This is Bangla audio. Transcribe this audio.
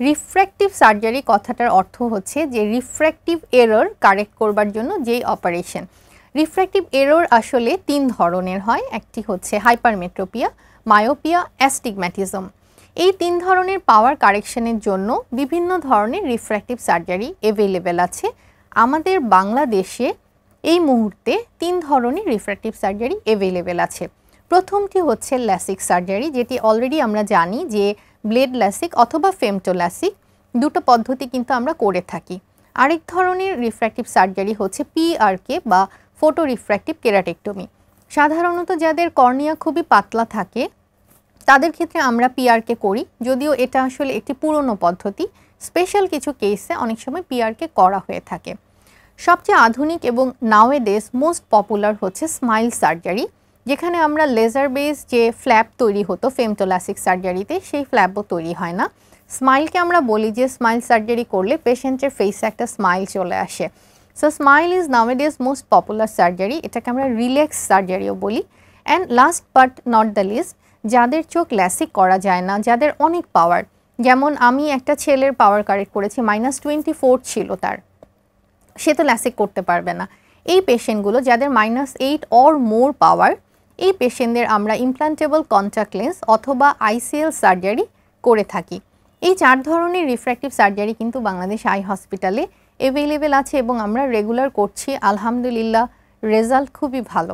রিফ্র্যাক্টিভ সার্জারি কথাটার অর্থ হচ্ছে যে রিফ্র্যাক্টিভ এরর কারেক্ট করবার জন্য যেই অপারেশন। রিফ্র্যাক্টিভ এরর আসলে 3 ধরনের হয়। একটি হচ্ছে হাইপারমেট্রোপিয়া, মায়োপিয়া, অ্যাস্টিগম্যাটিজম। এই 3 ধরনের পাওয়ার কারেকশনের জন্য বিভিন্ন ধরনের রিফ্র্যাক্টিভ সার্জারি অ্যাভেলেবেল আছে। আমাদের বাংলাদেশে এই মুহূর্তে 3 ধরনের রিফ্র্যাক্টিভ সার্জারি অ্যাভেলেবেল আছে। প্রথমটি হচ্ছে ল্যাসিক সার্জারি, যেটি অলরেডি আমরা জানি যে ব্লেড ল্যাসিক অথবা ফেমটোল্যাসিক দুটো পদ্ধতি কিন্তু আমরা করে থাকি। আরেক ধরনের রিফ্র্যাক্টিভ সার্জারি হচ্ছে পিআরকে বা ফটো রিফ্র্যাক্টিভ কেরাটেক্টমি। সাধারণত যাদের কর্নিয়া খুবই পাতলা থাকে তাদের ক্ষেত্রে আমরা পিআরকে করি, যদিও এটা আসলে একটি পুরনো পদ্ধতি। স্পেশাল কিছু কেসে অনেক সময় পিআরকে করা হয়ে থাকে। সবচেয়ে আধুনিক এবং নাওয়েডেজ মোস্ট পপুলার হচ্ছে স্মাইল সার্জারি, যেখানে আমরা লেজার বেস যে ফ্ল্যাপ তৈরি হতো ফেমটোল্যাসিক সার্জারিতে সেই ফ্ল্যাপও তৈরি হয় না। স্মাইলকে আমরা বলি যে স্মাইল সার্জারি করলে পেশেন্টের ফেসে একটা স্মাইল চলে আসে। So smile is nowadays most popular surgery, এটাকে আমরা রিল্যাক্স সার্জারিও বলি। And last but not the least, যাদের চোখ ল্যাসিক করা যায় না, যাদের অনেক পাওয়ার, যেমন আমি একটা ছেলের পাওয়ার কারেক্ট করেছি, -24 ছিল তার, সে তো ল্যাসিক করতে পারবে না। এই পেশেন্টগুলো যাদের -8 অর মোর পাওয়ার, এই পেশেন্টদের আমরা ইমপ্লান্টেবল কন্ট্যাক্ট লেন্স অথবা আইসিএল সার্জারি করে থাকি। এই 4 ধরনের রিফ্র্যাক্টিভ সার্জারি কিন্তু বাংলাদেশ আই হসপিটালে অ্যাভেলেবেল আছে এবং আমরা রেগুলার করছি। আলহামদুলিল্লাহ, রেজাল্ট খুবই ভালো।